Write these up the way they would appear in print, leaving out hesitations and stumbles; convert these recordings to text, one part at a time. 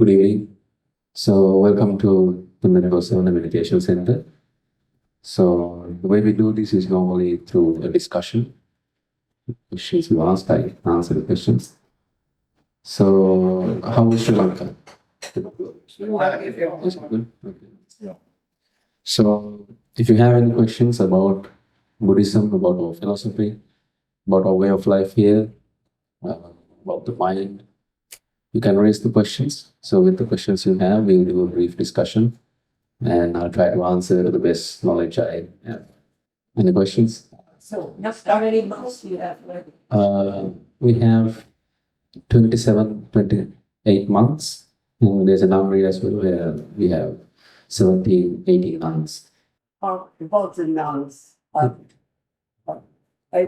Good evening. So welcome to the Meditation Meditation Center. So the way we do this is normally through a discussion. Questions you ask, I answer the questions. So how is Sri Lanka? Is it good? Okay. Yeah. So if you have any questions about Buddhism, about our philosophy, about our way of life here, about the mind, you can raise the questions. So with the questions you have, we'll do a brief discussion and I'll try to answer to the best knowledge I have. Any questions? So, how many months do you have left? We have 27, 28 months. And there's a number as well where we have 17, 18 months. About the nuns. I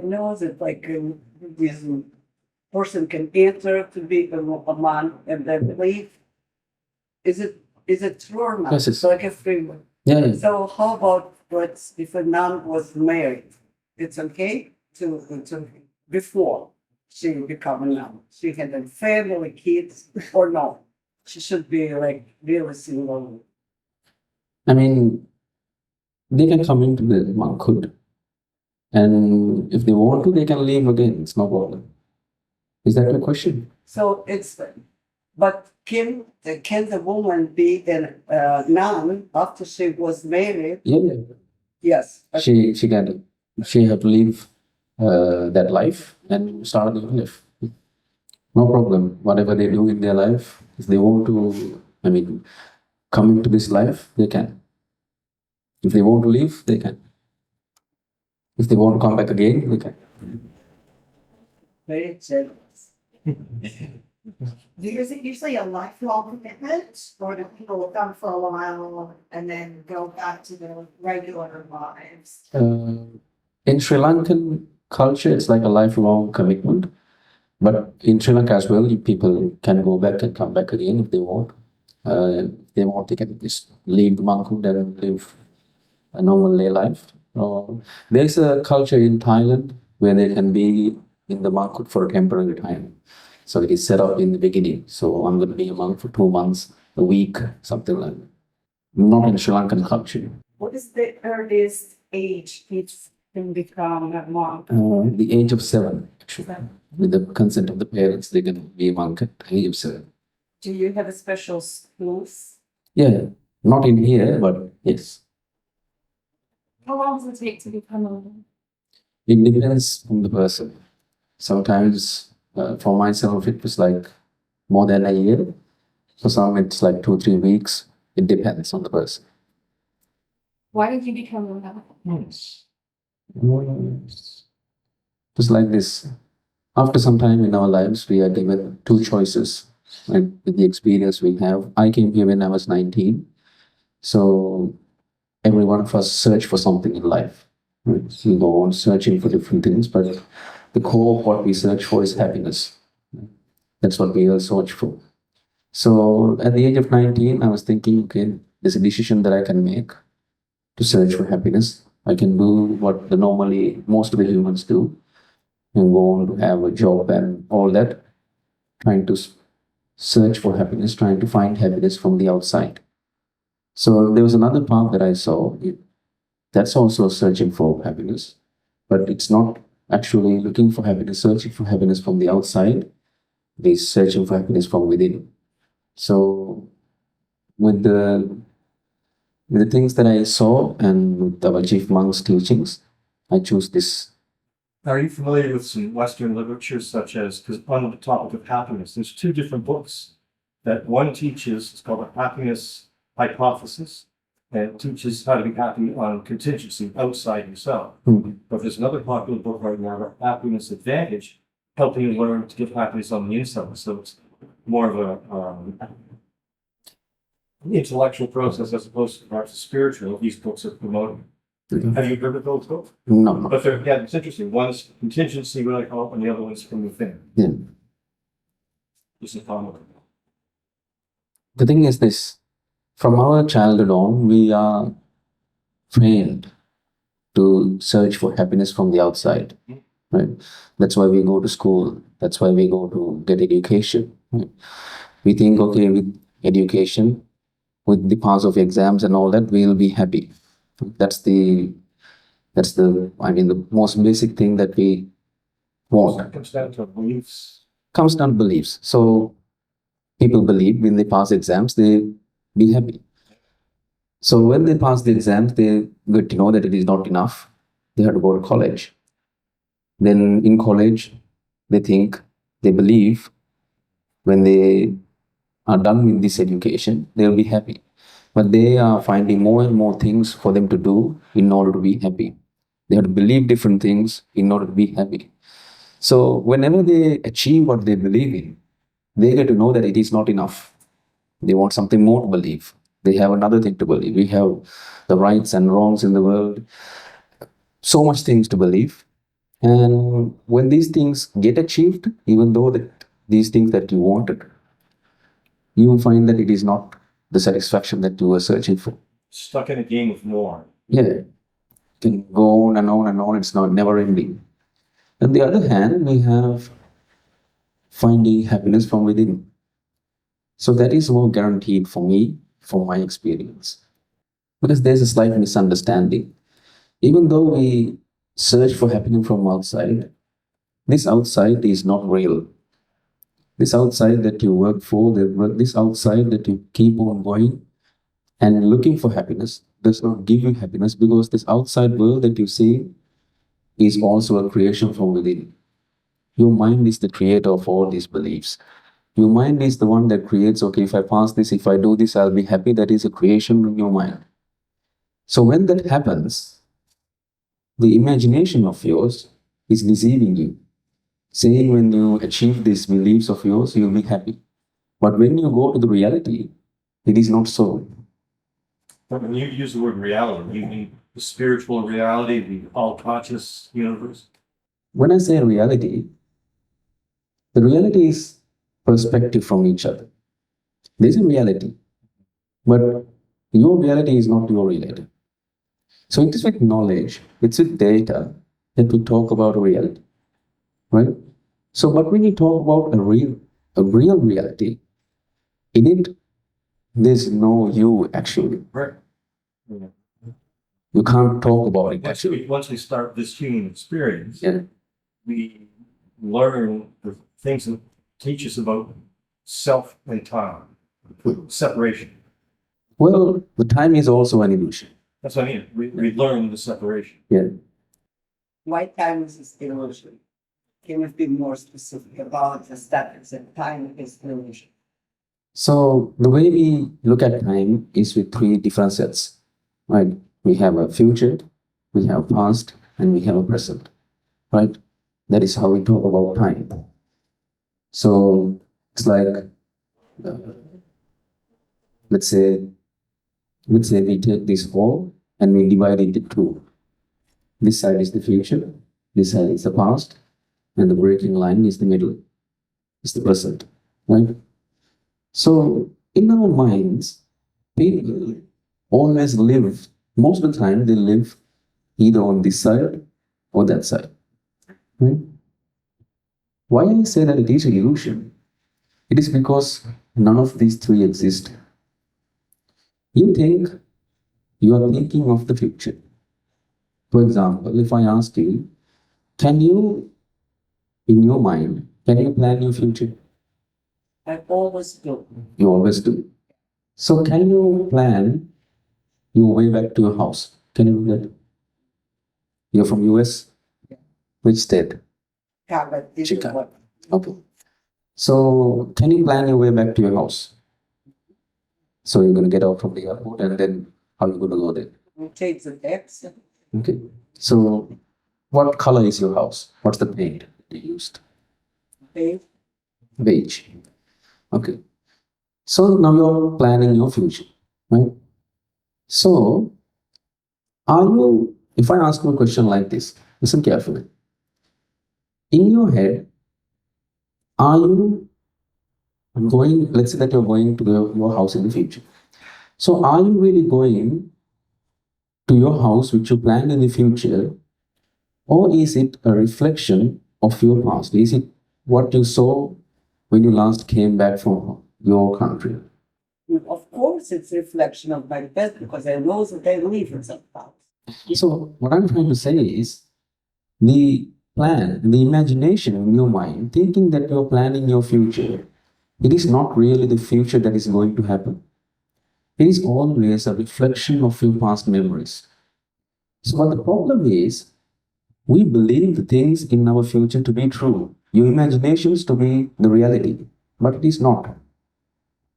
know that like in Buddhism, person can enter to be a monk and then leave. Is it true or not? Yes, it's- Like a free one. Yeah, So how about what if a nun was married? It's okay to before she become a nun. She had a family, kids, or no? She should be like really single. I mean, they can come into the monkhood. And if they want to, they can leave again. It's no problem. Is that your question? So it's, but can the woman be a nun after she was married? Yeah. Yes. She can. She have to leave that life and start a new life. No problem. Whatever they do in their life, if they want to, come into this life, they can. If they want to leave, they can. If they want to come back again, they can. Very generous. Is it usually a lifelong commitment, or do people come for a while and then go back to their regular lives? In Sri Lankan culture, it's like a lifelong commitment. But in Sri Lanka as well, people can go back and come back again if they want. If they want, they can just leave the monkhood and live a normal day life. There's a culture in Thailand where they can be in the monkhood for a temporary time. So it is set up in the beginning. So I'm going to be a monk for 2 months, a week, something like that. Not in Sri Lankan culture. What is the earliest age each can become a monk? The age of 7, actually. With the consent of the parents, they can be a monk at the age of 7. Do you have a special schools? Yeah, not in here, but yes. How long does it take to become a monk? It depends on the person. Sometimes, for myself, it was like more than a year. For some, it's like 2-3 weeks. It depends on the person. Why did you become a monk? Just like this. After some time in our lives, we are given 2 choices. And with the experience we have, I came here when I was 19. So every one of us search for something in life. Right? We go on searching for different things, but the core of what we search for is happiness. That's what we all search for. So at the age of 19, I was thinking, okay, there's a decision that I can make to search for happiness. I can do what normally most of the humans do and go on to have a job and all that, trying to search for happiness, trying to find happiness from the outside. So there was another path that I saw. That's also searching for happiness, but it's not actually looking for happiness, searching for happiness from the outside. It is searching for happiness from within. So with the things that I saw and with our chief monk's teachings, I choose this. Are you familiar with some Western literature, such as, because on the topic of happiness, there's 2 different books that one teaches, it's called the Happiness Hypothesis, and it teaches how to be happy on contingency outside yourself. But there's another popular book right now, the Happiness Advantage, helping you learn to get happiness on the inside. So it's more of a intellectual process as opposed to perhaps a spiritual. These books are promoting. Have you heard of those books? No. But it's interesting. One's contingency, what I call it, and the other one's from within. Yeah. This is common. The thing is this, from our childhood on, we are trained to search for happiness from the outside. Right? That's why we go to school. That's why we go to get education. Right? We think, okay, education, with the pass of exams and all that, we'll be happy. That's the the most basic thing that we want. It comes down to beliefs. Comes down to beliefs. So people believe when they pass exams, they be happy. So when they pass the exams, they get to know that it is not enough. They have to go to college. Then in college, they believe when they are done with this education, they'll be happy. But they are finding more and more things for them to do in order to be happy. They have to believe different things in order to be happy. So whenever they achieve what they believe in, they get to know that it is not enough. They want something more to believe. They have another thing to believe. We have the rights and wrongs in the world, so much things to believe. And when these things get achieved, even though these things that you wanted, you will find that it is not the satisfaction that you were searching for. Stuck in a game of norm. Yeah, it can go on and on and on. It's not never ending. On the other hand, we have finding happiness from within. So that is more guaranteed for me, from my experience. Because there's a slight misunderstanding. Even though we search for happiness from outside, this outside is not real. This outside that you work for, this outside that you keep on going and looking for happiness, does not give you happiness, because this outside world that you see is also a creation from within. Your mind is the creator of all these beliefs. Your mind is the one that creates, okay, if I pass this, if I do this, I'll be happy. That is a creation in your mind. So when that happens, the imagination of yours is deceiving you, saying when you achieve these beliefs of yours, you'll be happy. But when you go to the reality, it is not so. But when you use the word reality, you mean the spiritual reality, the all-conscious universe? When I say reality, the reality is perspective from each other. There's a reality, but your reality is not your reality. So it is with knowledge, it's with data that we talk about reality, right? So, but when you talk about a real reality, in it, there's no you actually. Right. Yeah. You can't talk about it actually. Once we start this human experience, Yeah. we learn the things that teach us about self and time, separation. Well, the time is also an illusion. That's what I mean. We learn the separation. Yeah. Why time is an illusion? Can you be more specific about the status and time is an illusion? So the way we look at time is with three different sets, right? We have a future, we have past, and we have a present, right? That is how we talk about time. So it's like, let's say we take this whole and we divide it into two. This side is the future, this side is the past, and the breaking line is the middle, is the present, right? So in our minds, people always live, most of the time they live either on this side or that side, right? Why I say that it is an illusion? It is because none of these three exist. You think you are thinking of the future. For example, if I ask you, can you, in your mind, can you plan your future? I always do. You always do. So can you plan your way back to your house? Can you do that? You're from US? Which state? Chicago. Okay. So can you plan your way back to your house? So you're going to get out from the airport and then how are you going to go there? We take the text. Okay. So what color is your house? What's the paint you used? Okay. Beige. Okay. So now you're planning your future, right? So are you, if I ask you a question like this, listen carefully. In your head, are you going, let's say that you're going to your house in the future. So are you really going to your house which you planned in the future, or is it a reflection of your past? Is it what you saw when you last came back from your country? Of course, it's a reflection of my past because I know that I live in some house. So what I'm trying to say is the plan, the imagination in your mind, thinking that you're planning your future, it is not really the future that is going to happen. It is always a reflection of your past memories. So what the problem is, we believe the things in our future to be true, your imaginations to be the reality, but it is not.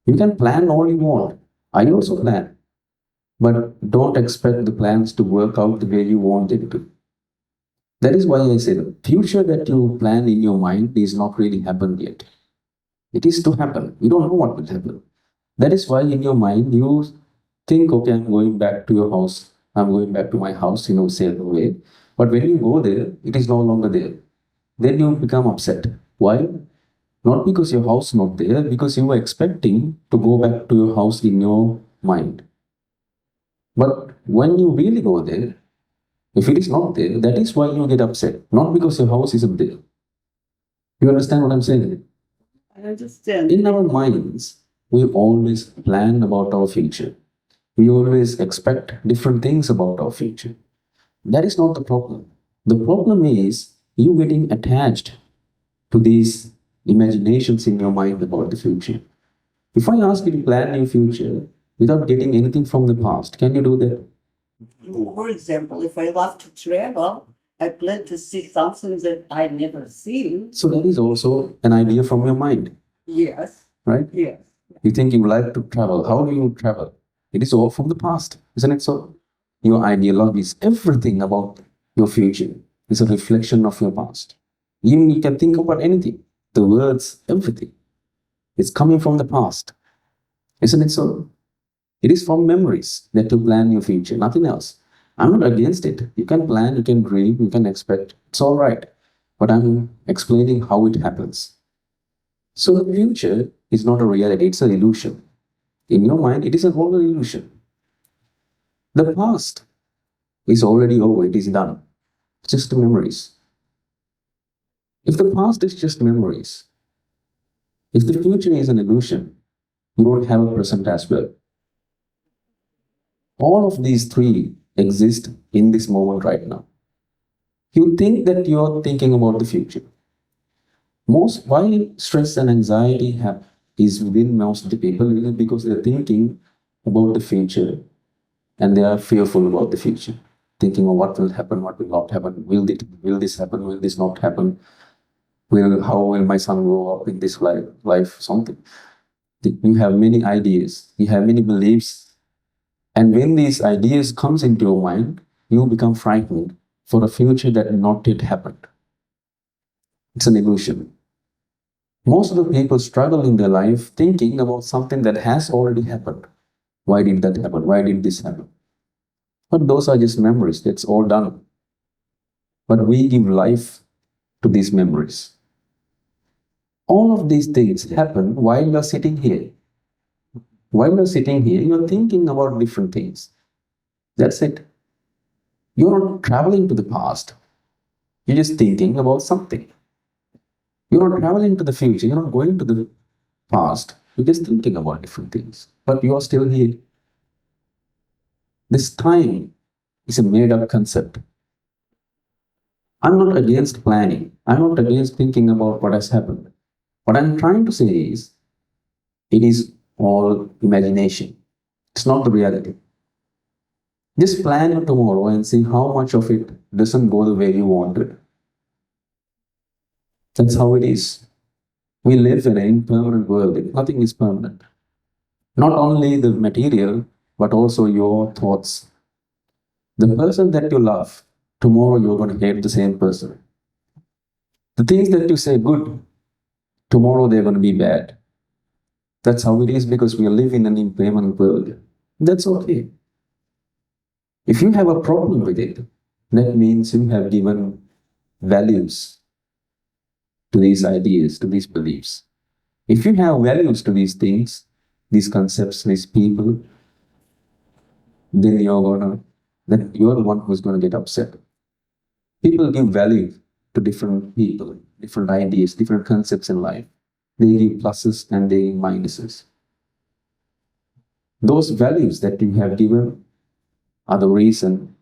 You can plan all you want. I also plan. But don't expect the plans to work out the way you want them to. That is why I say the future that you plan in your mind is not really happened yet. It is to happen. You don't know what will happen. That is why in your mind you think, okay, I'm going back to your house. I'm going back to my house, sail away. But when you go there, it is no longer there. Then you become upset. Why? Not because your house is not there, because you were expecting to go back to your house in your mind. But when you really go there, if it is not there, that is why you get upset, not because your house isn't there. You understand what I'm saying? I understand. In our minds, we always plan about our future. We always expect different things about our future. That is not the problem. The problem is you getting attached to these imaginations in your mind about the future. If I ask you to plan your future without getting anything from the past, can you do that? For example, if I love to travel, I plan to see something that I never seen. So that is also an idea from your mind, Yes, right? yes. You think you like to travel. How do you travel? It is all from the past, isn't it so? Your ideologies, everything about your future is a reflection of your past. Even you can think about anything, the words, everything. It's coming from the past, isn't it so? It is from memories that you plan your future, nothing else. I'm not against it. You can plan, you can dream, you can expect. It's all right. But I'm explaining how it happens. So the future is not a reality, it's an illusion. In your mind, it is a whole illusion. The past is already over, it is done. Just memories. If the past is just memories, if the future is an illusion, you don't have a present as well. All of these three exist in this moment right now. You think that you're thinking about the future. Most why stress and anxiety is within most of the people is because they're thinking about the future and they are fearful about the future, thinking of what will happen, what will not happen, will this happen, will this not happen, how will my son grow up in this life, something. You have many ideas, you have many beliefs, and when these ideas comes into your mind, you become frightened for a future that not yet happened. It's an illusion. Most of the people struggle in their life thinking about something that has already happened. Why did that happen? Why did this happen? But those are just memories. That's all done. But we give life to these memories. All of these things happen while you're sitting here. While you're sitting here, you're thinking about different things. That's it. You're not traveling to the past. You're just thinking about something. You're not traveling to the future. You're not going to the past. You're just thinking about different things. But you're still here. This time is a made up concept. I'm not against planning. I'm not against thinking about what has happened. What I'm trying to say is, it is all imagination. It's not the reality. Just plan your tomorrow and see how much of it doesn't go the way you wanted. That's how it is. We live in an impermanent world. Nothing is permanent. Not only the material, but also your thoughts. The person that you love, tomorrow you're going to hate the same person. The things that you say good, tomorrow they're going to be bad. That's how it is because we live in an impermanent world. That's okay. If you have a problem with it, that means you have given values to these ideas, to these beliefs. If you have values to these things, these concepts, these people, then you're the one who's going to get upset. People give value to different people, different ideas, different concepts in life. They give pluses and they give minuses. Those values that you have given are the reason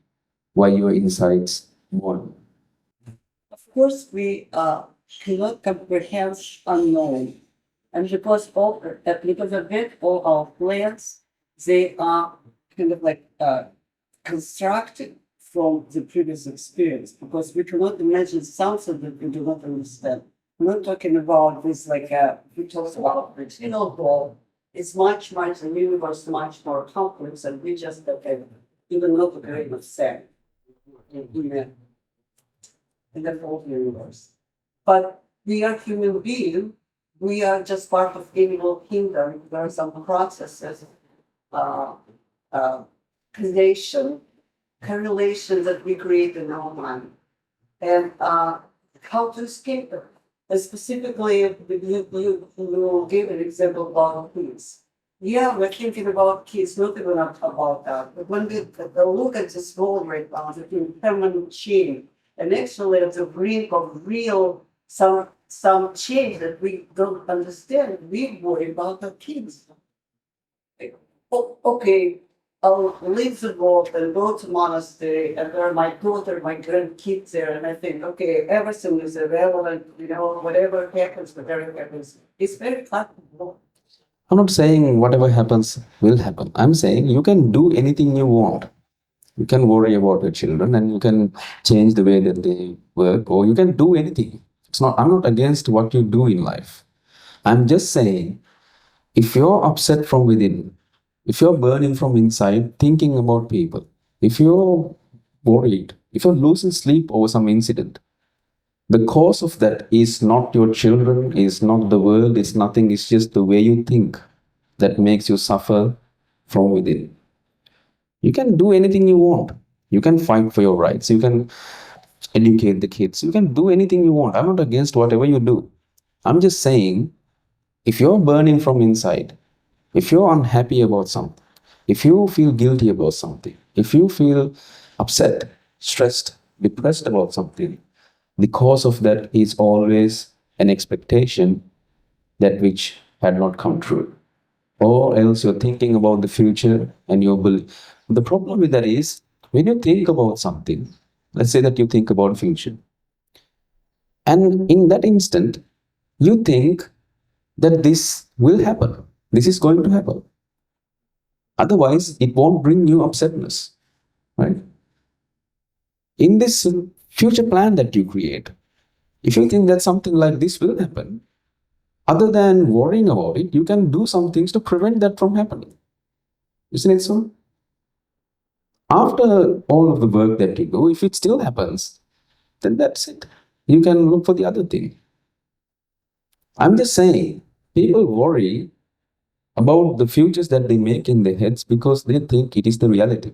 why your insights born. Of course, we cannot comprehend unknown. And because of it, all our plans, they are kind of like constructed from the previous experience, because we cannot imagine something that we do not understand. We're not talking about this like we talked about original goal. It's much, the universe much more complex, and we just even not a grain of sand in the whole universe. But we are human beings. We are just part of animal kingdom. There are some processes, creation, correlation that we create in our mind, and how to escape it. And specifically, you gave an example about kids. Yeah, we're thinking about kids, not even about that. But when we look at this world right now, the permanent change, and actually at the brink of real some change that we don't understand, we worry about our kids. Like, okay, I'll leave the world and go to monastery, and there are my daughter, my grandkids there, and I think, okay, everything is irrelevant, whatever happens, it's very comfortable. I'm not saying whatever happens will happen. I'm saying you can do anything you want. You can worry about your children and you can change the way that they work, or you can do anything. I'm not against what you do in life. I'm just saying, if you're upset from within, if you're burning from inside, thinking about people, if you're worried, if you're losing sleep over some incident, the cause of that is not your children, is not the world, is nothing, it's just the way you think that makes you suffer from within. You can do anything you want. You can fight for your rights. You can educate the kids. You can do anything you want. I'm not against whatever you do. I'm just saying, if you're burning from inside, if you're unhappy about something, if you feel guilty about something, if you feel upset, stressed, depressed about something, the cause of that is always an expectation that which had not come true. Or else you're thinking about the future and you believe. The problem with that is, when you think about something, let's say that you think about future, and in that instant, you think that this will happen. This is going to happen. Otherwise, it won't bring you upsetness, right? In this future plan that you create, if you think that something like this will happen, other than worrying about it, you can do some things to prevent that from happening. Isn't it so? After all of the work that you do, if it still happens, then that's it. You can look for the other thing. I'm just saying, people worry about the futures that they make in their heads because they think it is the reality.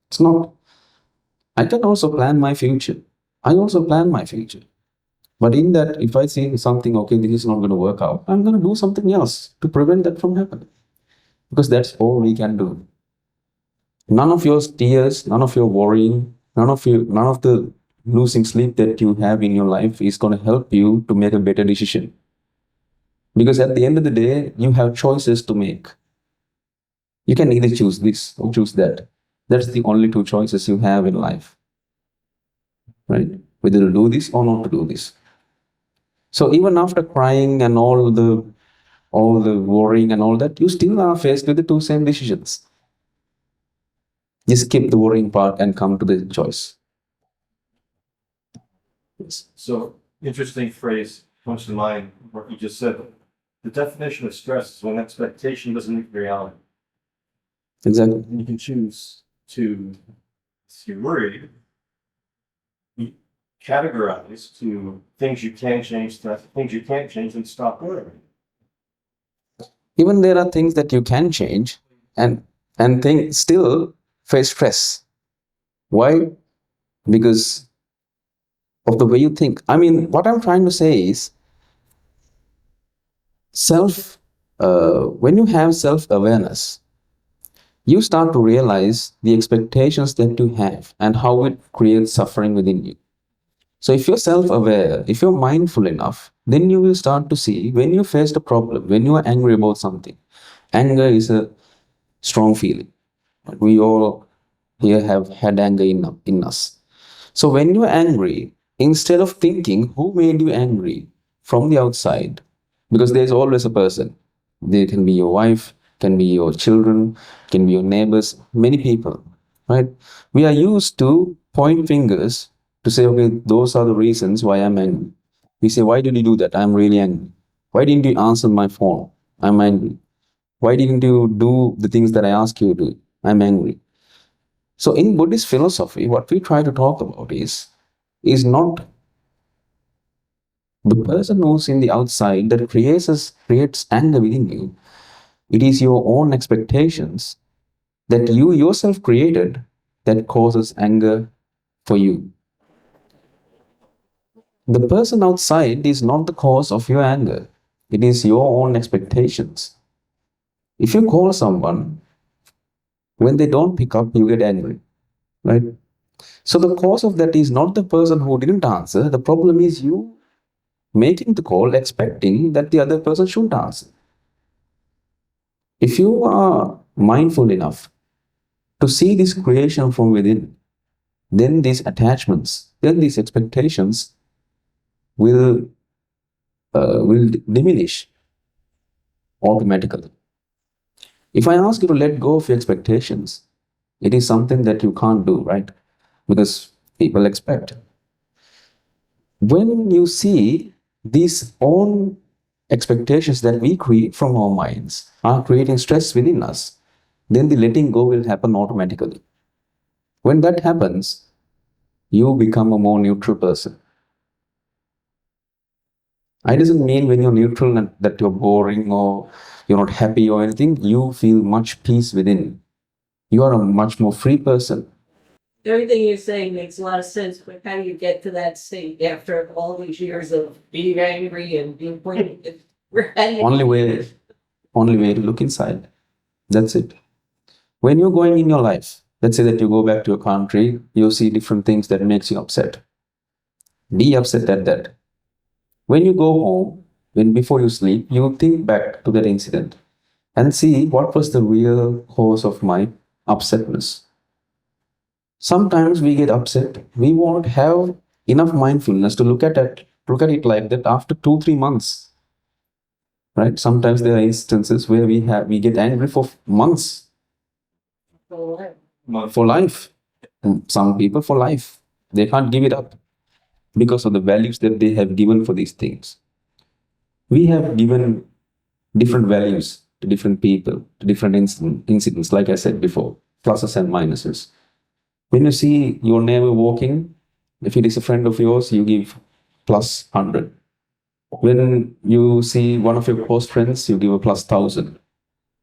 It's not. I can also plan my future. I also plan my future. But in that, if I see something, okay, this is not going to work out, I'm going to do something else to prevent that from happening. Because that's all we can do. None of your tears, none of your worrying, none of the losing sleep that you have in your life is going to help you to make a better decision. Because at the end of the day, you have choices to make. You can either choose this or choose that. That's the only two choices you have in life. Right? Whether to do this or not to do this. So even after crying and all the worrying and all that, you still are faced with the two same decisions. Just skip the worrying part and come to the choice. Yes. So, interesting phrase comes to mind, what you just said. The definition of stress is when expectation doesn't meet reality. Exactly. And you can choose to, if you're worried, categorize to things you can change, to things you can't change, and stop worrying. Even there are things that you can change and things still face stress. Why? Because of the way you think. I mean, what I'm trying to say is, when you have self-awareness, you start to realize the expectations that you have and how it creates suffering within you. So if you're self-aware, if you're mindful enough, then you will start to see when you face a problem, when you are angry about something. Anger is a strong feeling. We all here have had anger in us. So when you're angry, instead of thinking who made you angry from the outside, because there's always a person. They can be your wife, can be your children, can be your neighbors, many people, right? We are used to point fingers to say, okay, those are the reasons why I'm angry. We say, why did you do that? I'm really angry. Why didn't you answer my phone? I'm angry. Why didn't you do the things that I asked you to do? I'm angry. So in Buddhist philosophy, what we try to talk about is not the person who's in the outside that creates anger within you. It is your own expectations that you yourself created that causes anger for you. The person outside is not the cause of your anger. It is your own expectations. If you call someone, when they don't pick up, you get angry, right? So the cause of that is not the person who didn't answer. The problem is you making the call expecting that the other person should answer. If you are mindful enough to see this creation from within, then these attachments, then these expectations will diminish automatically. If I ask you to let go of your expectations, it is something that you can't do, right? Because people expect. When you see these own expectations that we create from our minds are creating stress within us, then the letting go will happen automatically. When that happens, you become a more neutral person. I doesn't mean when you're neutral that you're boring or you're not happy or anything. You feel much peace within. You are a much more free person. Everything you're saying makes a lot of sense, but how do you get to that state after all these years of being angry and being pointed? Only way to look inside. That's it. When you're going in your life, let's say that you go back to your country, you see different things that makes you upset. Be upset at that. When you go home, before you sleep, you think back to that incident and see what was the real cause of my upsetness. Sometimes we get upset. We won't have enough mindfulness to look at it like that after 2-3 months. Right? Sometimes there are instances where we get angry for months. For life. Some people for life. They can't give it up because of the values that they have given for these things. We have given different values to different people, to different incidents, like I said before, pluses and minuses. When you see your neighbor walking, if it is a friend of yours, you give plus 100. When you see one of your close friends, you give a plus 1,000.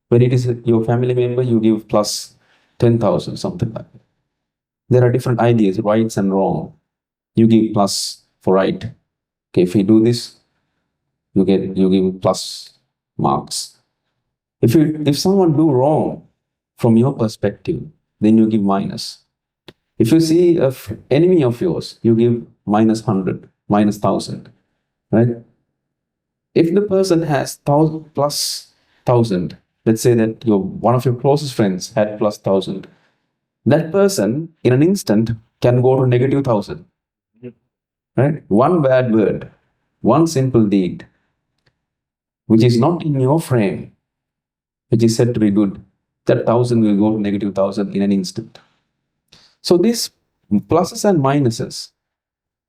When it is your family member, you give plus 10,000, something like that. There are different ideas, rights and wrong. You give plus for right. Okay, if you do this, you give plus marks. If someone do wrong from your perspective, then you give minus. If you see an enemy of yours, you give minus 100, minus 1,000, right? If the person has 1,000 plus 1,000, let's say that one of your closest friends had plus 1,000, that person in an instant can go to negative 1,000, right? One bad word, one simple deed, which is not in your frame, which is said to be good, that 1,000 will go to negative 1,000 in an instant. So these pluses and minuses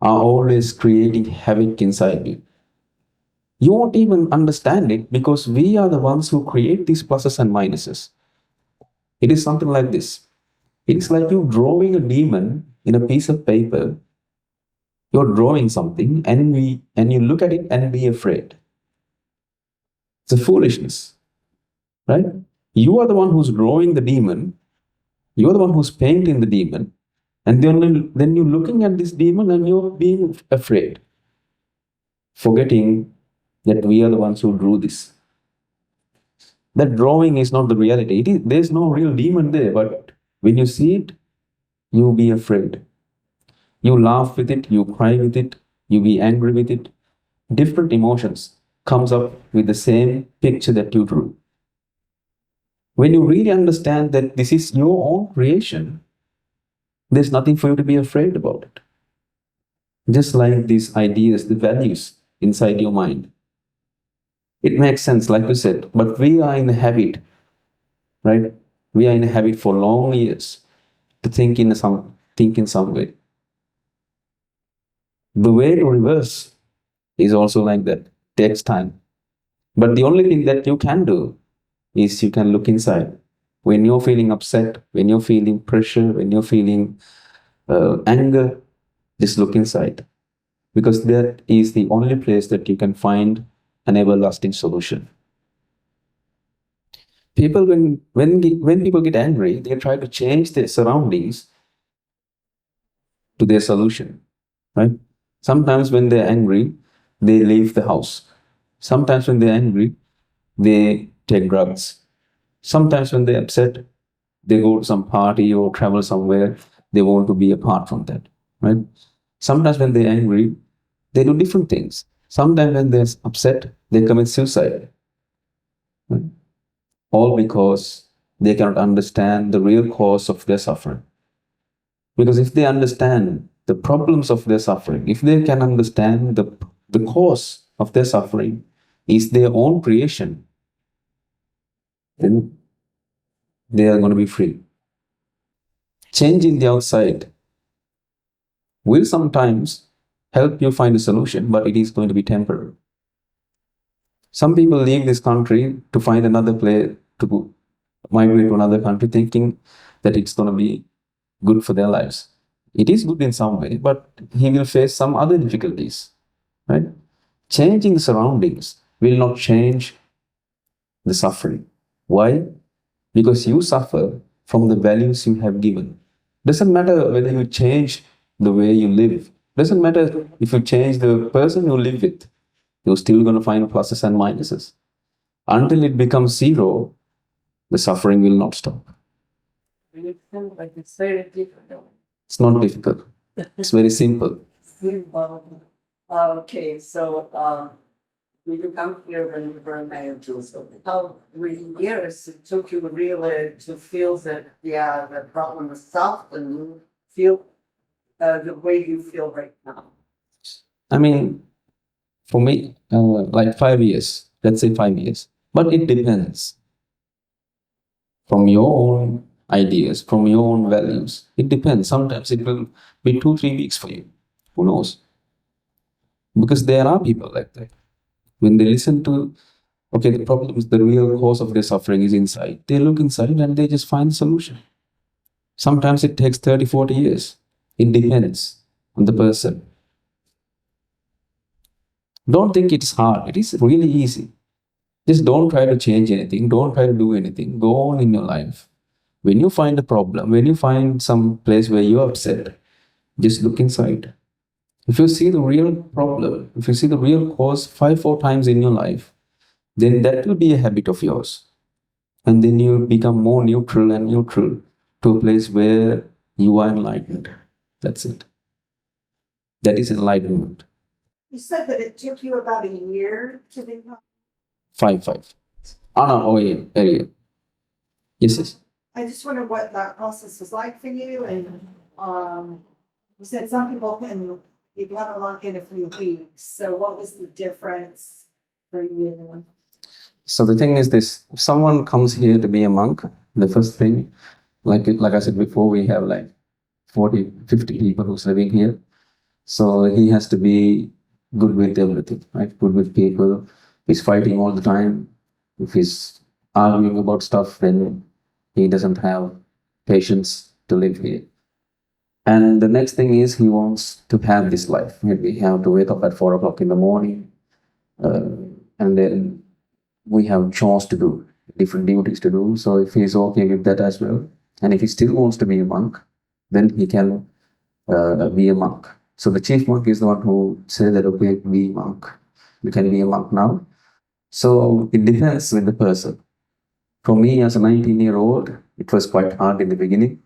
are always creating havoc inside you. You won't even understand it because we are the ones who create these pluses and minuses. It is something like this. It is like you drawing a demon in a piece of paper. You're drawing something and you look at it and be afraid. It's a foolishness, right? You are the one who's drawing the demon. You're the one who's painting the demon. And then you're looking at this demon and you're being afraid, forgetting that we are the ones who drew this. That drawing is not the reality. There's no real demon there, but when you see it, you be afraid. You laugh with it, you cry with it, you be angry with it. Different emotions comes up with the same picture that you drew. When you really understand that this is your own creation, there's nothing for you to be afraid about it. Just like these ideas, the values inside your mind. It makes sense, like you said, but we are in a habit, right? We are in a habit for long years to think in some way. The way to reverse is also like that. It takes time. But the only thing that you can do is you can look inside. When you're feeling upset, when you're feeling pressure, when you're feeling anger, just look inside. Because that is the only place that you can find an everlasting solution. People, when people get angry, they try to change their surroundings to their solution, right? Sometimes when they're angry, they leave the house. Sometimes when they're angry, they take drugs. Sometimes when they're upset, they go to some party or travel somewhere. They want to be apart from that, right? Sometimes when they're angry, they do different things. Sometimes when they're upset, they commit suicide. Right? All because they cannot understand the real cause of their suffering. Because if they understand the problems of their suffering, if they can understand the cause of their suffering is their own creation, then they are going to be free. Changing the outside will sometimes help you find a solution, but it is going to be temporary. Some people leave this country to find another place, to migrate to another country, thinking that it's going to be good for their lives. It is good in some way, but he will face some other difficulties, right? Changing the surroundings will not change the suffering. Why? Because you suffer from the values you have given. Doesn't matter whether you change the way you live. Doesn't matter if you change the person you live with. You're still going to find pluses and minuses. Until it becomes zero, the suffering will not stop. It sounds like it's very difficult. It's not difficult. It's very simple. Okay, so when you come here when you were married, so how many years it took you really to feel that, yeah, the problem is solved and you feel the way you feel right now? I mean, for me, like 5 years, let's say 5 years. But it depends from your own ideas, from your own values. It depends. Sometimes it will be 2-3 weeks for you. Who knows? Because there are people like that. When they listen to, okay, the problem is the real cause of their suffering is inside. They look inside and they just find the solution. Sometimes it takes 30-40 years. It depends on the person. Don't think it's hard. It is really easy. Just don't try to change anything. Don't try to do anything. Go on in your life. When you find a problem, when you find some place where you're upset, just look inside. If you see the real problem, if you see the real cause 5-4 times in your life, then that will be a habit of yours. And then you become more neutral and neutral to a place where you are enlightened. That's it. That is enlightenment. You said that it took you about a year to become. 5. Oh yeah. Yes. I just wonder what that process was like for you, and you said some people can be got along in a few weeks. So what was the difference for you? So the thing is this: if someone comes here to be a monk, the first thing, like I said before, we have like 40-50 people who's living here. So he has to be good with everything, right? Good with people. He's fighting all the time. If he's arguing about stuff, then he doesn't have patience to live here. And the next thing is he wants to have this life. We have to wake up at 4 o'clock in the morning, and then we have chores to do, different duties to do. So if he's okay with that as well, and if he still wants to be a monk, then he can be a monk. So the chief monk is the one who says that, okay, be a monk. You can be a monk now. So it depends with the person. For me, as a 19-year-old, it was quite hard in the beginning.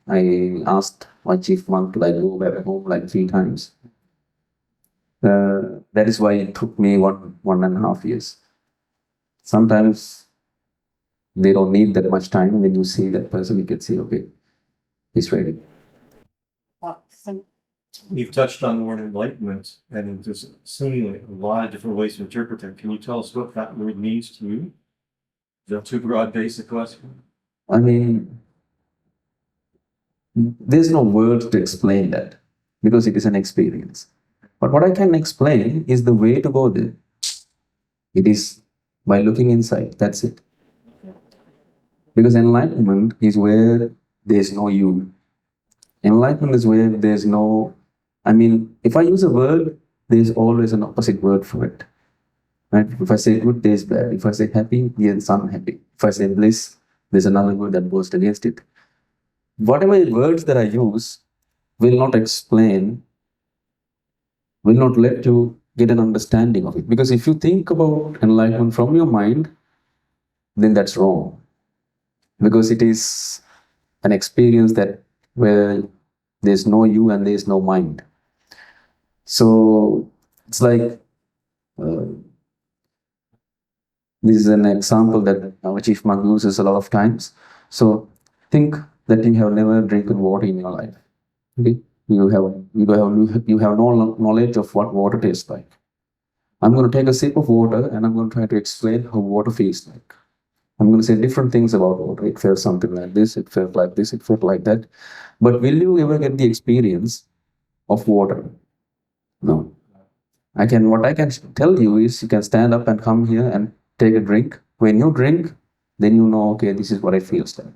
I asked my chief monk to go back home 3 times. That is why it took me 1.5 years. Sometimes they don't need that much time. When you see that person, you can see, okay, he's ready. So You've touched on the word enlightenment, and there's seemingly a lot of different ways to interpret it. Can you tell us what that word means to you? Is that too broad, basic question? I mean, there's no words to explain that because it is an experience. But what I can explain is the way to go there. It is by looking inside. That's it. Because enlightenment is where there's no you. Enlightenment is where there's no, I mean, if I use a word, there's always an opposite word for it. Right? If I say good, there's bad. If I say happy, there's unhappy. If I say bliss, there's another word that goes against it. Whatever words that I use will not explain, will not let you get an understanding of it. Because if you think about enlightenment from your mind, then that's wrong. Because it is an experience that where there's no you and there's no mind. So it's like this is an example that our chief monk uses a lot of times. So think that you have never drinking water in your life. Okay, you have no knowledge of what water tastes like. I'm going to take a sip of water and I'm going to try to explain how water feels like. I'm going to say different things about water. It felt something like this, it felt like this, it felt like that. But will you ever get the experience of water? No. What I can tell you is you can stand up and come here and take a drink. When you drink, then you know, okay, this is what it feels like.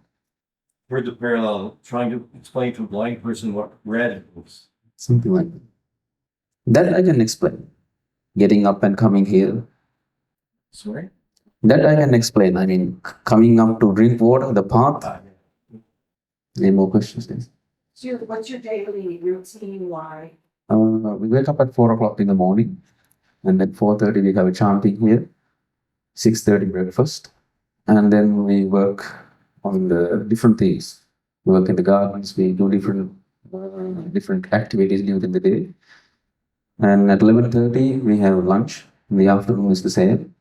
Heard the parallel, trying to explain to a blind person what red is. Something like that. That I can explain. Getting up and coming here. Sorry? That I can explain. I mean, coming up to drink water, the path. Any more questions? Yes. So what's your daily routine like? We wake up at 4 o'clock in the morning, and at 4:30 we have a chanting here. 6:30 breakfast, and then we work on the different things. We work in the gardens. We do different activities during the day. And at 11:30 we have lunch. In the afternoon is the same.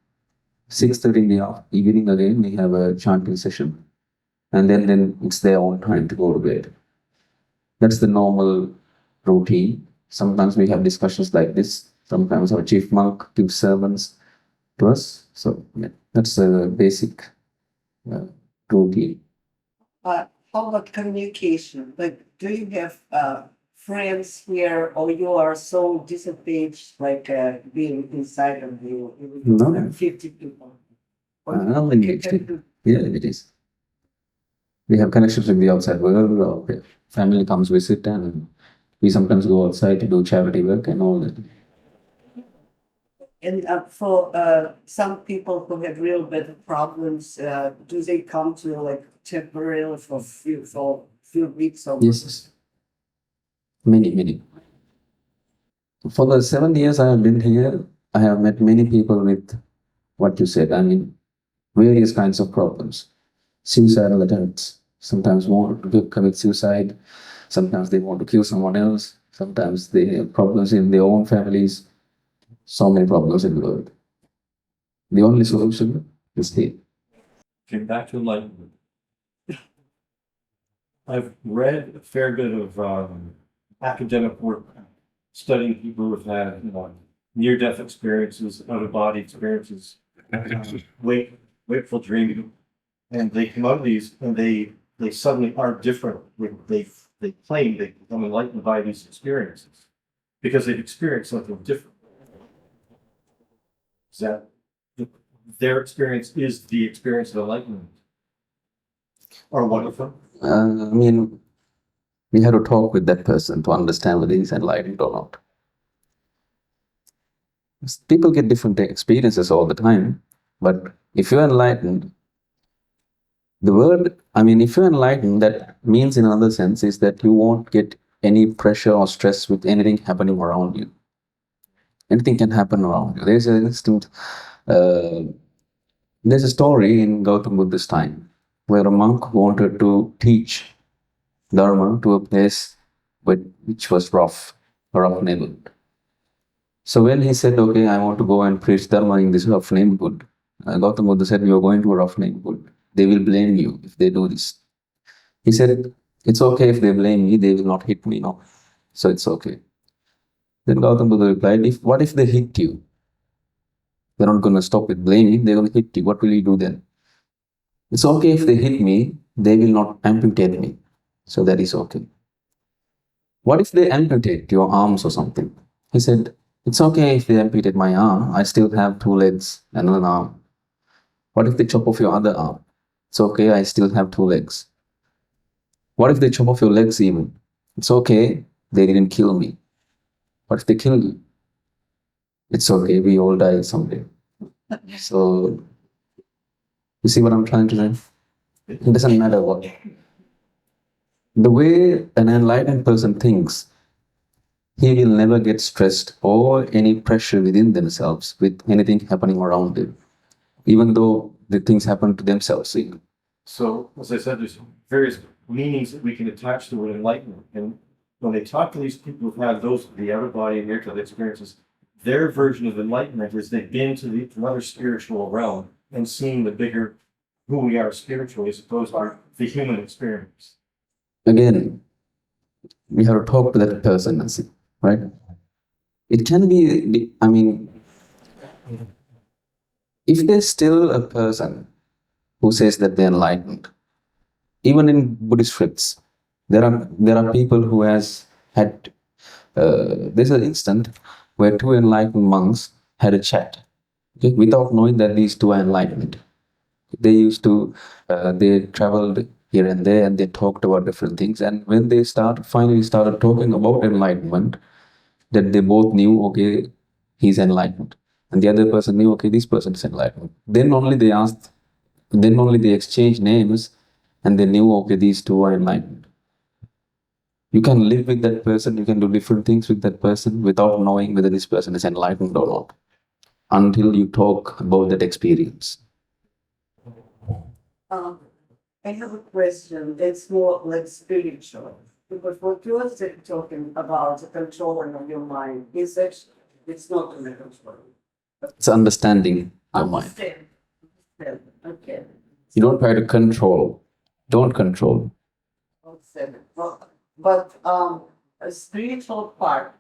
6:30 in the evening again we have a chanting session, and then it's their own time to go to bed. That's the normal routine. Sometimes we have discussions like this. Sometimes our chief monk gives sermons to us. So yeah, that's a basic routine. how about communication? Like, do you have friends here, or you are so disadvantaged, like being inside of you? No. 50 people. Yeah, it is. We have connections with the outside world. Our family comes visit, and we sometimes go outside to do charity work and all that. And for some people who have real bad problems, do they come to you like temporarily for few weeks or Yes. Many. For the 7 years I have been here, I have met many people with what you said. I mean, various kinds of problems. Suicidal attempts. Sometimes want to commit suicide. Sometimes they want to kill someone else. Sometimes they have problems in their own families. So many problems in the world. The only solution is here. Came back to enlightenment. I've read a fair bit of academic work studying people who've had near-death experiences, out-of-body experiences, wakeful dreaming, and they come out of these and they suddenly are different. They claim they become enlightened by these experiences because they've experienced something different. Is that their experience is the experience of enlightenment? Or one of them? I mean, we have to talk with that person to understand whether he's enlightened or not. People get different experiences all the time, but if you're enlightened, if you're enlightened, that means in another sense is that you won't get any pressure or stress with anything happening around you. Anything can happen around you. There's a story in Gautam Buddha's time where a monk wanted to teach Dharma to a place which was rough neighborhood. So when he said, okay, I want to go and preach Dharma in this rough neighborhood, Gautam Buddha said, you're going to a rough neighborhood. They will blame you if they do this. He said, it's okay if they blame me, they will not hit me, no. So it's okay. Then Gautam Buddha replied, what if they hit you? They're not going to stop with blaming, they're going to hit you. What will you do then? It's okay if they hit me, they will not amputate me. So that is okay. What if they amputate your arms or something? He said, it's okay if they amputate my arm, I still have 2 legs and an arm. What if they chop off your other arm? It's okay, I still have 2 legs. What if they chop off your legs even? It's okay, they didn't kill me. What if they kill you? It's okay, we all die someday. So, you see what I'm trying to say? It doesn't matter what. The way an enlightened person thinks, he will never get stressed or any pressure within themselves with anything happening around them, even though the things happen to themselves. So, as I said, there's various meanings that we can attach to the word enlightenment. And when they talk to these people who've had those, the outer body and near-death experiences, their version of enlightenment is they've been to another spiritual realm and seen the bigger who we are spiritually as opposed to the human experience. Again, we have to talk to that person and see, right? It can be, I mean, if there's still a person who says that they're enlightened, even in Buddhist scripts, there are people who has had, there's an instant where 2 enlightened monks had a chat, okay, without knowing that these 2 are enlightened. They used to, they traveled here and there and they talked about different things. And when they finally started talking about enlightenment, that they both knew, okay, he's enlightened. And the other person knew, okay, this person is enlightened. Then only they exchanged names and they knew, okay, these 2 are enlightened. You can live with that person, you can do different things with that person without knowing whether this person is enlightened or not, until you talk about that experience. I have a question. It's more like spiritual. Because what you are talking about, the controlling of your mind, is actually, it's not in the control. It's understanding your mind. Understand. Okay. You don't try to control. Don't control. Understand. But a spiritual part,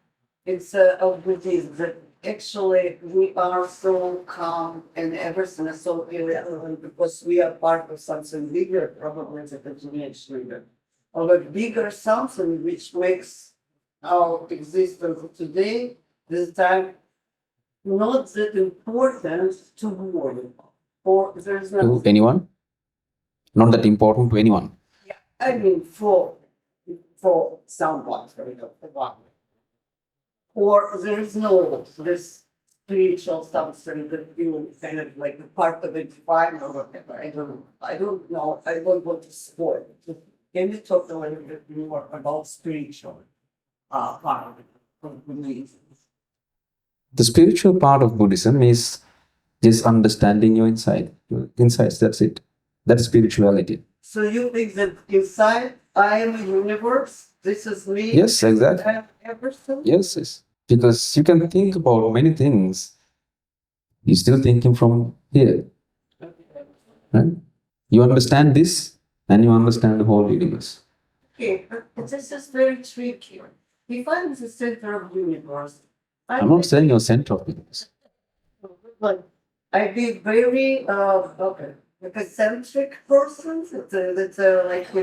it's of Buddhism that actually we are so calm and everything is so irrelevant because we are part of something bigger, probably the continuation of a bigger something which makes our existence today, this time, not that important to worry. Or there's To not, anyone? Not that important to anyone. I mean, for someone, for example. Or there is no this spiritual something that you kind of like a part of it fine or whatever. I don't know. I don't want to spoil it. Can you talk a little bit more about spiritual part of Buddhism? The spiritual part of Buddhism is just understanding your inside. Your insights, that's it. That's spirituality. So you think that inside I am a universe, this is me? Yes, exactly. I am everything? Yes. Because you can think about many things. You're still thinking from here. Right? You understand this and you understand the whole universe. Okay, but this is very tricky. If I'm the center of the universe, I'm not saying you're center of the universe. But I'd be very like a centric person. That's like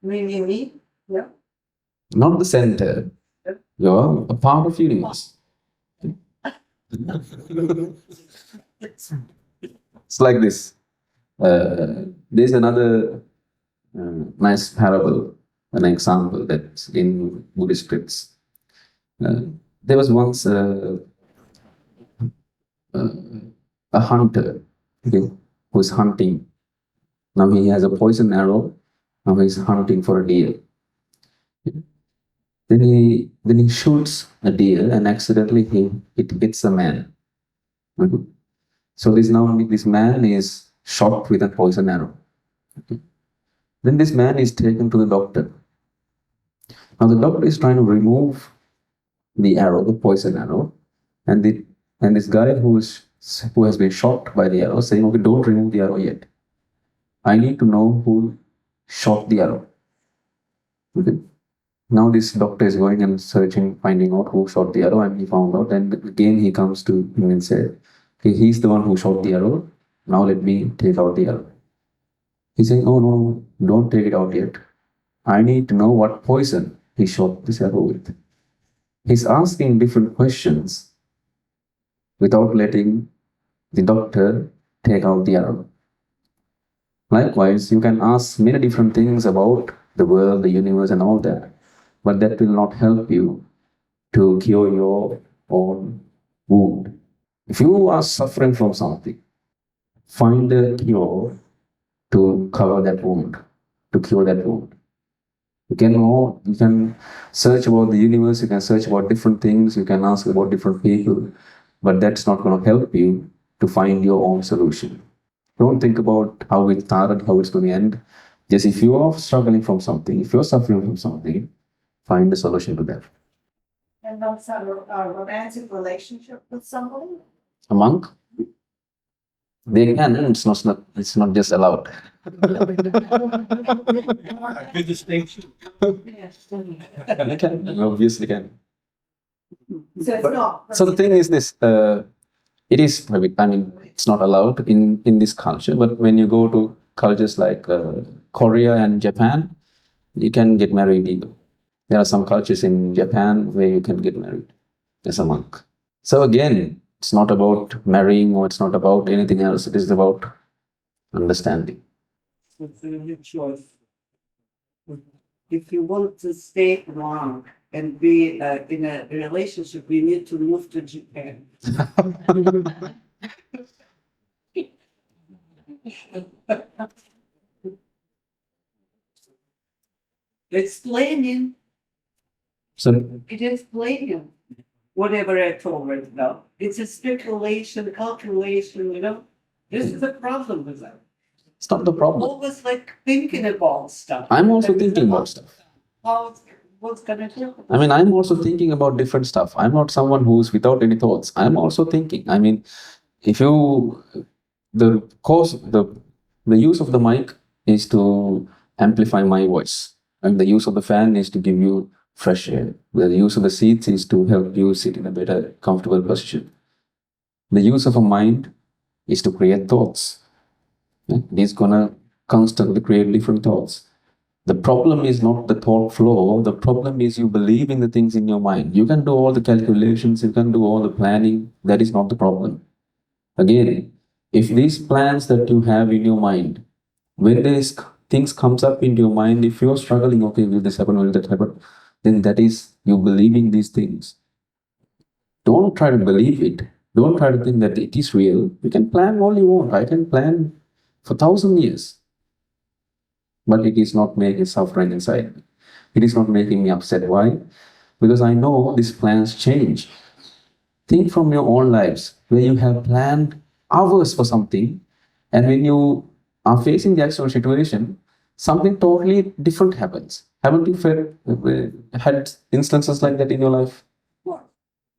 mini me. Yeah. Not the center. You're a part of the universe. It's like this. There's another nice parable, an example that's in Buddhist scripts. There was once a hunter, okay, who's hunting. Now he has a poison arrow. Now he's hunting for a deer. Then he shoots a deer and accidentally it hits a man. Okay. So this man is shot with a poison arrow. Okay. Then this man is taken to the doctor. Now the doctor is trying to remove the arrow, the poison arrow, and this guy who has been shot by the arrow saying, okay, don't remove the arrow yet. I need to know who shot the arrow. Okay. Now this doctor is going and searching, finding out who shot the arrow, and he found out. And again he comes to him and says, okay, he's the one who shot the arrow. Now let me take out the arrow. He's saying, oh no, don't take it out yet. I need to know what poison he shot this arrow with. He's asking different questions without letting the doctor take out the arrow. Likewise, you can ask many different things about the world, the universe, and all that, but that will not help you to cure your own wound. If you are suffering from something, find a cure to cover that wound, to cure that wound. You can search about the universe, you can search about different things, you can ask about different people, but that's not going to help you to find your own solution. Don't think about how it started, how it's going to end. Just if you are struggling from something, if you're suffering from something, find a solution to that. And that's a romantic relationship with somebody? A monk? They can, it's not just allowed. Good distinction. They can, obviously can. So it's not. So the thing is this, it is, it's not allowed in this culture, but when you go to cultures like Korea and Japan, you can get married either. There are some cultures in Japan where you can get married as a monk. So again, it's not about marrying or it's not about anything else. It is about understanding. It's a new choice. If you want to stay long and be in a relationship, you need to move to Japan. Explaining, So it is explaining whatever I told right now. It's a speculation, calculation, This is the problem with that. it's not the problem. Always like thinking about stuff. I'm also thinking about stuff. What's gonna do? I'm also thinking about different stuff. I'm not someone who's without any thoughts. I'm also thinking. If you, the use of the mic is to amplify my voice, and the use of the fan is to give you fresh air. The use of the seats is to help you sit in a better, comfortable position. The use of a mind is to create thoughts. It is gonna constantly create different thoughts. The problem is not the thought flow. The problem is you believe in the things in your mind. You can do all the calculations, you can do all the planning. That is not the problem. Again, if these plans that you have in your mind, when these things comes up into your mind, if you're struggling, okay, will this happen, will that happen, then that is you believing these things. Don't try to believe it. Don't try to think that it is real. You can plan all you want. I can plan for 1,000 years. But it is not making suffering inside me. It is not making me upset. Why? Because I know these plans change. Think from your own lives where you have planned hours for something, and when you are facing the actual situation, something totally different happens. Haven't you had instances like that in your life?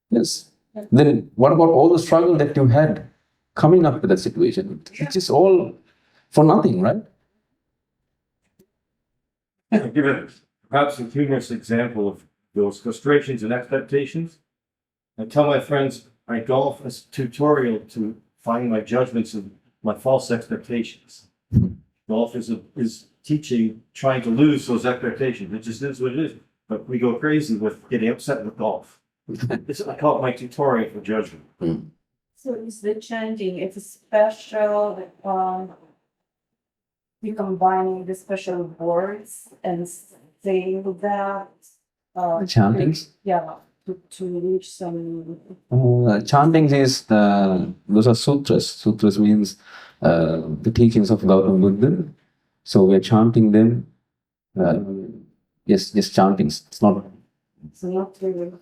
Yes. Then what about all the struggle that you had coming up to that situation? It's just all for nothing, right? I'll give it perhaps a humorous example of those frustrations and expectations. I tell my friends I golf as a tutorial to find my judgments and my false expectations. Golf is teaching, trying to lose those expectations. It just is what it is. But we go crazy with getting upset with golf. I call it my tutorial for judgment. So is the chanting, it's a special, you combining the special words and saying that. Chantings? Yeah, to reach some. Chantings is, those are sutras. Sutras means the teachings of Gautama Buddha. So we are chanting them. Yes, just chantings. It's not. So not really.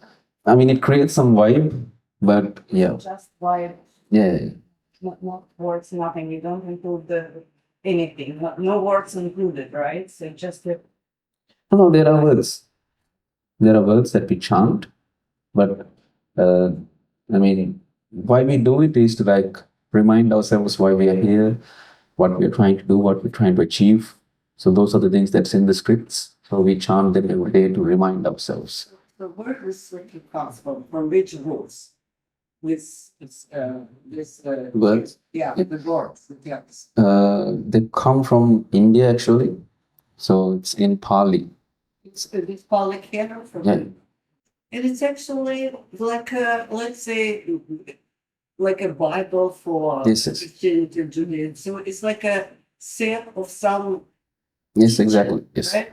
It creates some vibe, but yeah. Just vibe, Yeah. not words, nothing. You don't include anything. No words included, right? So just the. No, there are words. There are words that we chant, but why we do it is to remind ourselves why we are here, what we're trying to do, what we're trying to achieve. So those are the things that's in the scripts. So we chant them every day to remind ourselves. The word restricted comes from which roots? This Words? yeah, the words, the text. They come from India actually. So it's in Pali. It's Polycator from Yeah. and it's actually like a, let's say, like a Bible for Yes, yes. Christianity and Judaism. So it's like a set of some, Yes, exactly. Yes. right?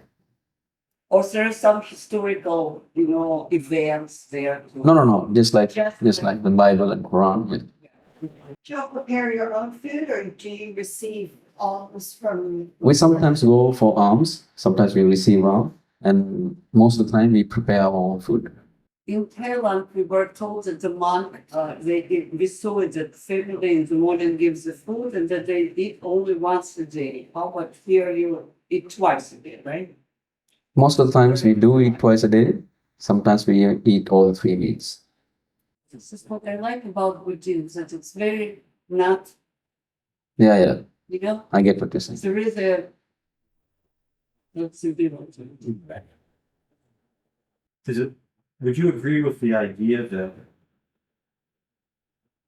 Or there are some historical, events there. No. Just like the Bible and Quran. Yeah. Do you prepare your own food or do you receive alms from? We sometimes go for alms. Sometimes we receive alms, and most of the time we prepare our own food. In Thailand, we were told that the monk, we saw it that family in the morning gives the food and that they eat only once a day. How about here you eat twice a day, right? Most of the times we do eat twice a day. Sometimes we eat all 3 meals. This is what I like about Buddhism, that it's very not, Yeah. I get what you're saying. there is a, let's see, Would you agree with the idea that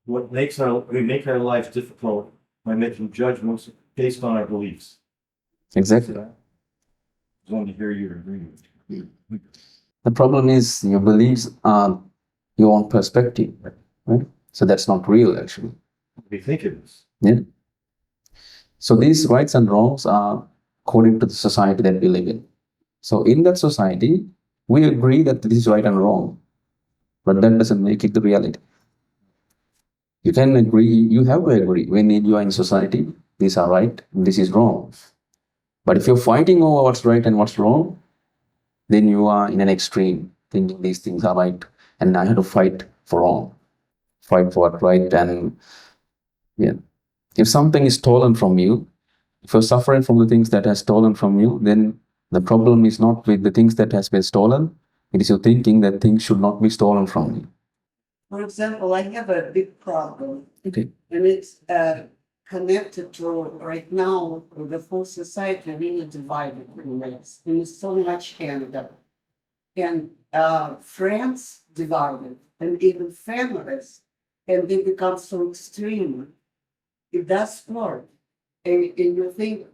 we make our lives difficult by making judgments based on our beliefs? Exactly. I wanted to hear your agreement. The problem is your beliefs are your own perspective, right? So that's not real actually. We think it is. Yeah. So these rights and wrongs are according to the society that we live in. So in that society, we agree that this is right and wrong, but that doesn't make it the reality. You can agree, you have to agree when you are in society, these are right, this is wrong. But if you're fighting over what's right and what's wrong, then you are in an extreme, thinking these things are right, and I have to fight for wrong, fight for what's right. And yeah, if something is stolen from you, if you're suffering from the things that has stolen from you, then the problem is not with the things that has been stolen. It is your thinking that things should not be stolen from you. For example, I have a big problem. Okay. And it's connected to right now the whole society really divided in ways. There's so much Canada and friends divided and even families, and they become so extreme. It does work. And you think,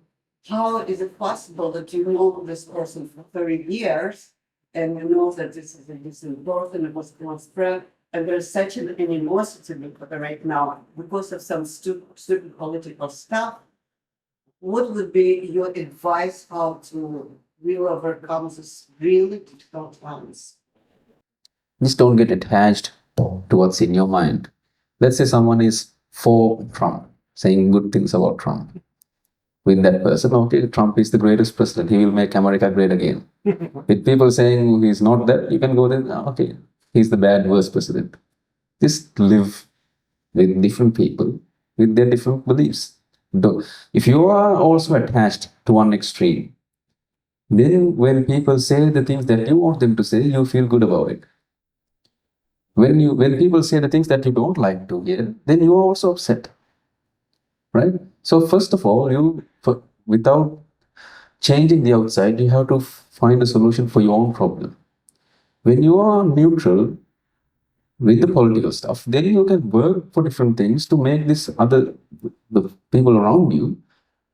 how is it possible that you know this person for 30 years and you know that this is a decent person, it was close friend, and there's such an animosity right now because of some stupid political stuff? What would be your advice how to really overcome this really difficult times? Just don't get attached to what's in your mind. Let's say someone is for Trump, saying good things about Trump. With that person, okay, Trump is the greatest president, he will make America great again. With people saying he's not that, you can go then, okay, he's the bad, worst president. Just live with different people, with their different beliefs. If you are also attached to one extreme, then when people say the things that you want them to say, you feel good about it. When people say the things that you don't like to hear, then you are also upset. Right? So first of all, without changing the outside, you have to find a solution for your own problem. When you are neutral with the political stuff, then you can work for different things to make the people around you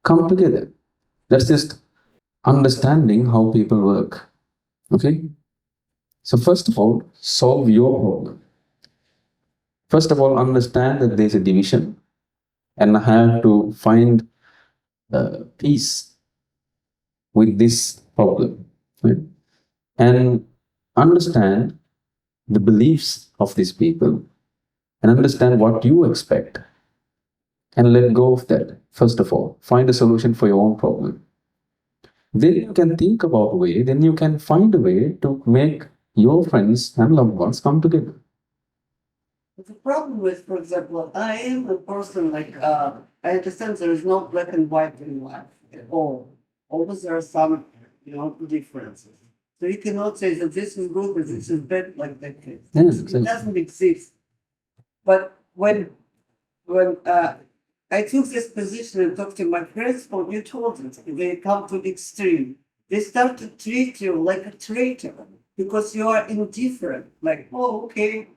come together. That's just understanding how people work. Okay? So first of all, solve your problem. First of all, understand that there's a division and have to find peace with this problem. Right? And understand the beliefs of these people and understand what you expect and let go of that. First of all, find a solution for your own problem. Then you can think about a way, then you can find a way to make your friends and loved ones come together. The problem with, for example, I am a person like, I understand there is no black and white in life at all. Always there are some, differences. So you cannot say that this is good and this is bad like that. Yes, It doesn't exist. But when I took this position and talked to my principal. You told them they come to the extreme. They start to treat you like a traitor because you are indifferent. Like, oh, okay.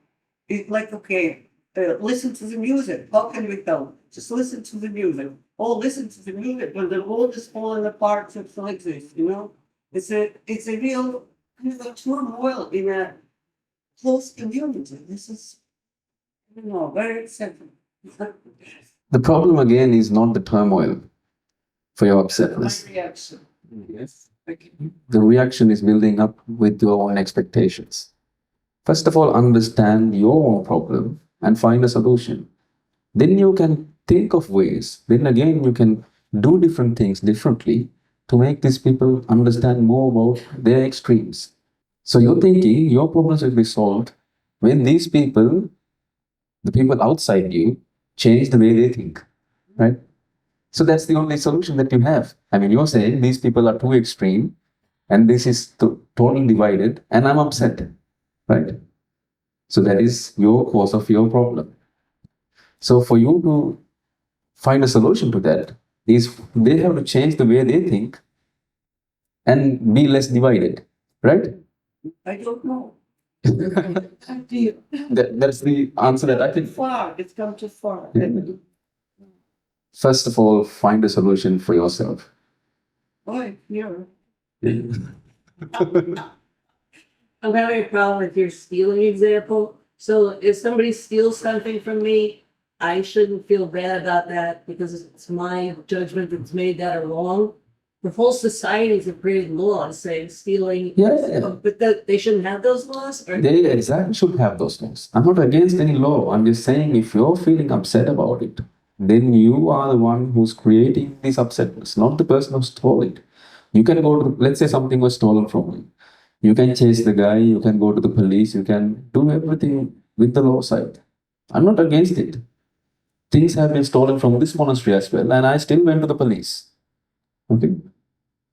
It's like, okay, listen to the music. How can we tell? Just listen to the music. Oh, listen to the music when the world is falling apart, just like this, you know? It's a real kind of turmoil in a close community. This is, I don't know, very upsetting. The problem again is not the turmoil for your My upsetness. reaction. Yes. Okay. The reaction is building up with your own expectations. First of all, understand your own problem and find a solution. Then you can think of ways, then again you can do different things differently to make these people understand more about their extremes. So you're thinking your problems will be solved when these people, the people outside you, change the way they think, right? So that's the only solution that you have. I mean, you're saying these people are too extreme and this is totally divided and I'm upset, right? So that is your cause of your problem. So for you to find a solution to that is they have to change the way they think and be less divided, right? I don't know. That's the answer that I think. Far. It's come too far. Yeah. First of all, find a solution for yourself. Boy, here. I'm having a problem with your stealing example. So if somebody steals something from me, I shouldn't feel bad about that because it's my judgment that's made that are wrong. The whole societies have created laws saying stealing, Yeah. but that they shouldn't have those laws. Or They exactly should have those laws. I'm not against any law. I'm just saying if you're feeling upset about it, then you are the one who's creating this upsetness, not the person who stole it. You can go to, let's say something was stolen from you. You can chase the guy, you can go to the police, you can do everything with the law side. I'm not against it. Things have been stolen from this monastery as well, and I still went to the police. Okay?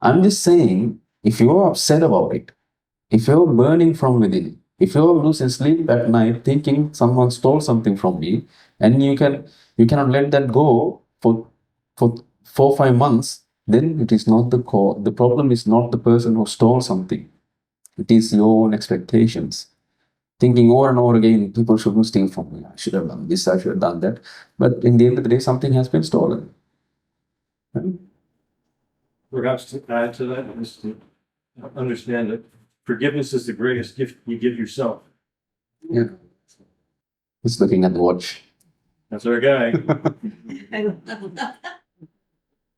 I'm just saying, if you're upset about it, if you're burning from within, if you're losing sleep at night thinking someone stole something from me, and you cannot let that go for 4-5 months, then it is not the core. The problem is not the person who stole something. It is your own expectations. Thinking over and over again, people shouldn't steal from me. I should have done this, I should have done that. But in the end of the day, something has been stolen. Right? Perhaps to add to that is to understand that forgiveness is the greatest gift you give yourself. Yeah. He's looking at the watch. That's our guy.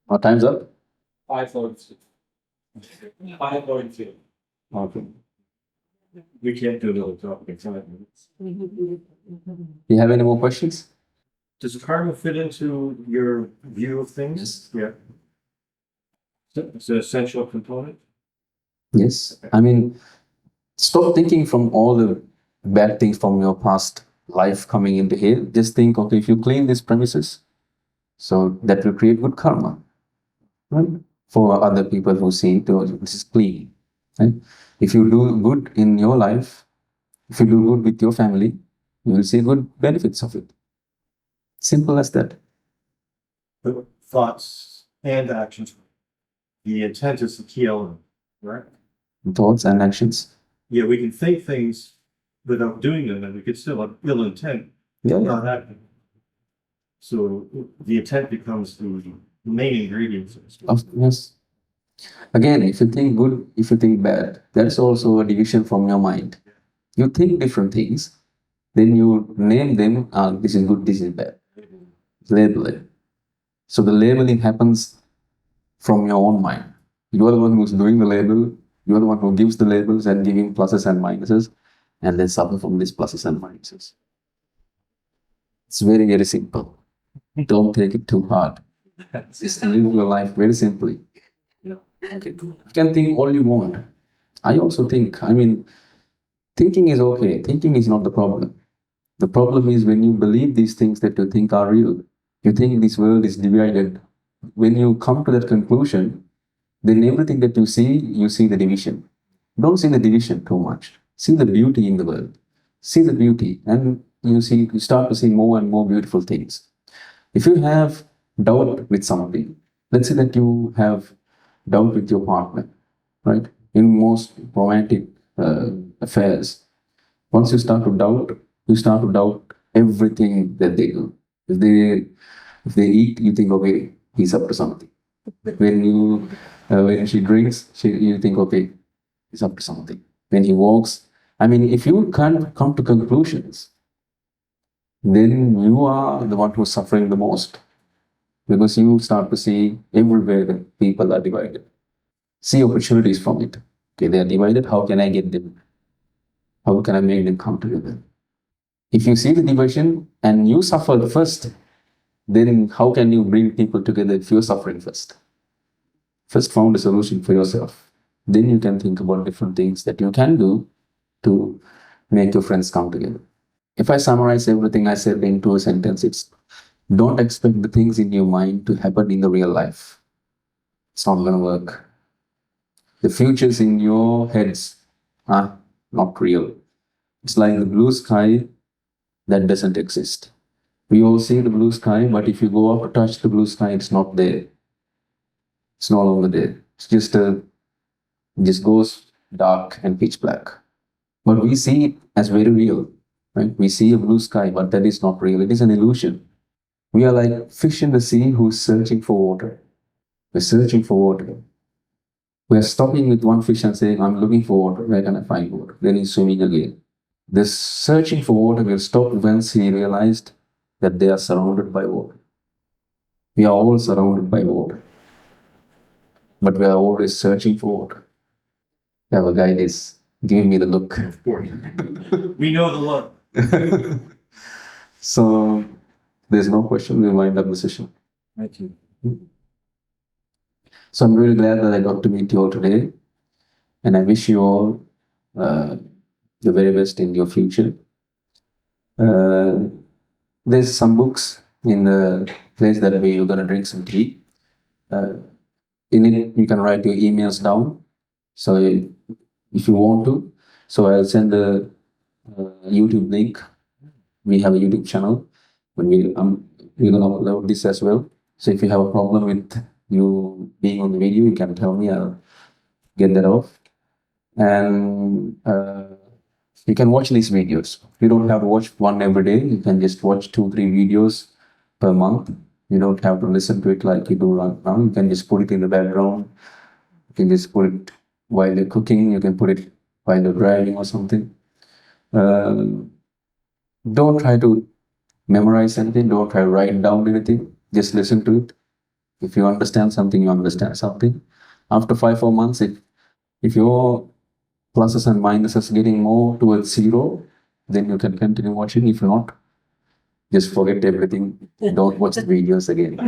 Our time's up. 5:42. 5:42. Okay. We can't do another topic in 5 minutes. Do you have any more questions? Does karma fit into your view of things? Yeah. It's an essential component. Yes. I mean, stop thinking from all the bad things from your past life coming into here. Just think, okay, if you clean these premises, so that will create good karma, right? For other people who see it, oh, this is clean, right? If you do good in your life, if you do good with your family, you will see good benefits of it. Simple as that. But thoughts and actions. The intent is the key element, right? Thoughts and actions. Yeah, we can think things without doing them, and we could still have ill intent, Yeah. not acting. So the intent becomes the main ingredient. So to speak. Yes. Again, if you think good, if you think bad, that's also a division from your mind. You think different things, then you name them, this is good, this is bad. Label it. So the labeling happens from your own mind. You are the one who's doing the label, you are the one who gives the labels and giving pluses and minuses, and then suffer from these pluses and minuses. It's very, very simple. Don't take it too hard. Just live your life very simply. Okay. You can think all you want. I also think, I mean, thinking is okay. Thinking is not the problem. The problem is when you believe these things that you think are real. You think this world is divided. When you come to that conclusion, then everything that you see the division. Don't see the division too much. See the beauty in the world. See the beauty, and you start to see more and more beautiful things. If you have doubt with something. Let's say that you have doubt with your partner, right? In most romantic affairs, once you start to doubt everything that they do. If they eat, you think, okay, he's up to something. When she drinks, you think, okay, he's up to something. When he walks, I mean, if you can't come to conclusions, then you are the one who's suffering the most, because you start to see everywhere that people are divided. See opportunities from it. Okay, they are divided. How can I get them? How can I make them come together? If you see the division and you suffer first, then how can you bring people together if you're suffering first? First, found a solution for yourself. Then you can think about different things that you can do to make your friends come together. If I summarize everything I said into a sentence, it's don't expect the things in your mind to happen in the real life. It's not going to work. The futures in your heads are not real. It's like the blue sky that doesn't exist. We all see the blue sky, but if you go up to touch the blue sky, it's not there. It's no longer there. It's just goes dark and pitch black. But we see it as very real, right? We see a blue sky, but that is not real. It is an illusion. We are like fish in the sea who's searching for water. We're searching for water. We're stopping with one fish and saying, I'm looking for water. Where can I find water? Then he's swimming again. This searching for water will stop once he realized that they are surrounded by water. We are all surrounded by water. But we are always searching for water. Our guide is giving me the look. We know the look. So there's no question. We'll wind up the session. Thank you. So I'm really glad that I got to meet you all today. And I wish you all the very best in your future. There's some books in the place that we're going to drink some tea. In it, you can write your emails down. So if you want to, so I'll send the YouTube link. We have a YouTube channel. We're going to upload this as well. So if you have a problem with you being on the video, you can tell me. I'll get that off. And you can watch these videos. You don't have to watch one every day. You can just watch 2-3 videos per month. You don't have to listen to it like you do right now. You can just put it in the background. You can just put it while you're cooking. You can put it while you're driving or something. Don't try to memorize anything. Don't try to write down anything. Just listen to it. If you understand something, you understand something. After 5-4 months, if your pluses and minuses getting more towards 0, then you can continue watching. If not, just forget everything. Don't watch the videos again.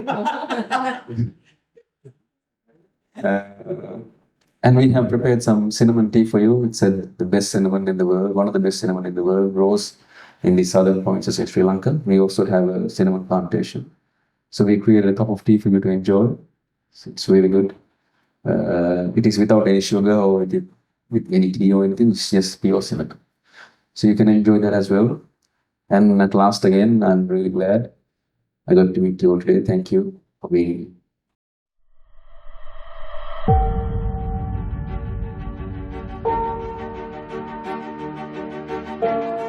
And we have prepared some cinnamon tea for you. It's the best cinnamon in the world, one of the best cinnamon in the world, grows in the southern provinces of Sri Lanka. We also have a cinnamon plantation. So we created a cup of tea for you to enjoy. So it's really good. It is without any sugar or with any tea or anything. It's just pure cinnamon. So you can enjoy that as well. And at last again, I'm really glad I got to meet you all today. Thank you for being here.